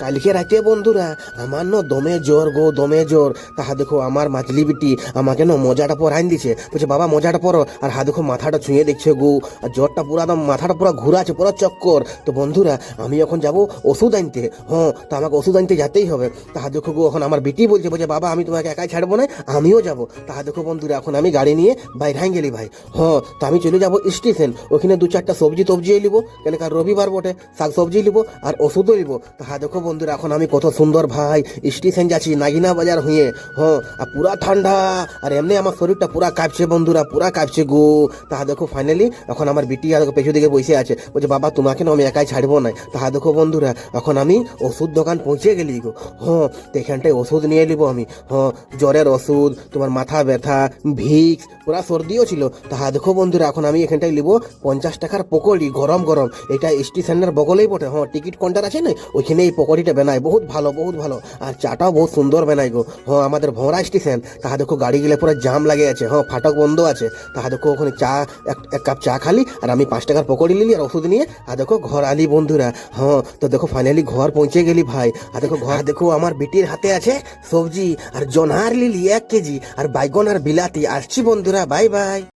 কালকে রাতে বন্ধুরা আমার ন দমে জ্বর গো, দমে জ্বর। তাহা দেখো আমার মাছলি বিটি আমাকে ন মজাটা পরাইন দিছে, বলছে বাবা মজাটা পরো। আর হা দেখো মাথাটা ছুঁয়ে দেখছে গো, আর জ্বরটা পুরা একদম মাথাটা পুরো ঘুরাছে, পুরো চক্কর। তো বন্ধুরা আমি এখন যাব ওষুধ আনতে। হ্যাঁ, তো আমাকে ওষুধ আনতে যেতেই হবে। তাহা দেখো গো এখন আমার বিটি বলছে, বলছে বাবা আমি তোমাকে একাই ছাড়বো না, আমিও যাব। তাহা দেখো বন্ধুরা এখন আমি গাড়ি নিয়ে বাইরে গেলি ভাই। হ্যাঁ, তো আমি চলে যাবো স্টেশন, ওখানে দু চারটা সবজি টবজি নিবো, কেন কার রবিবার বটে, শাক সবজি নিবো আর ওষুধও নিবো। তাহা দেখো বন্ধুরা এখন আমি কত সুন্দর ভাই স্টেশন যাচ্ছি, নাগিনা বাজার হয়ে। হ্যাঁ, আর পুরা ঠান্ডা, আর এমনি আমার শরীরটা পুরা কাঁপছে বন্ধুরা, পুরা কাঁপছে গো। তাহা দেখো ফাইনালি এখন আমার বিটি আর পেছু দিকে বসে আছে, বলছে বাবা তোমাকে না আমি একাই ছাড়বো না। তাহা দেখো বন্ধুরা এখন আমি ওষুধ দোকান পৌঁছে গেলি গো। হ্যাঁ, তো এখানটায় ওষুধ নিয়ে নিবো আমি। হ্যাঁ, জ্বরের ওষুধ, তোমার মাথা ব্যথা, ভিক্স, পুরা সর্দিও ছিল। তাহা দেখো বন্ধুরা এখন আমি এখানটায় নিবো 50 টাকার পকোড়ি গরম গরম। এটা স্টেশনের বগলেই বটে। হ্যাঁ, টিকিট কাউন্টার আছে না, ওইখানে এই পকোড়িটা বানায় বহুত ভালো, বহুত ভালো। আর চাটাও বহুত সুন্দর বানায় গো। হ্যাঁ, আমাদের ভোঁরা স্টেশন। তাহা দেখো গাড়ি গেলে পুরো জাম লাগে আছে। হ্যাঁ, ফাটক বন্ধ আছে। তাহা দেখো ওখানে চা, এক কাপ চা খালি, আর আমি 5 টাকার পকোড়ি নিলি আর ওষুধ নিয়ে আর দেখো ঘর আলি বন্ধুরা। হ্যাঁ, তো দেখো ফাইনালি ঘর পৌঁছে গেলি ভাই। আর দেখো ঘর দেখো আমার বিটির হাতে আছে সবজি, আর জনহার লিলি 1 কেজি, আর বাইগন আর বিলাতি। আসছি বন্ধুরা, বাই বাই।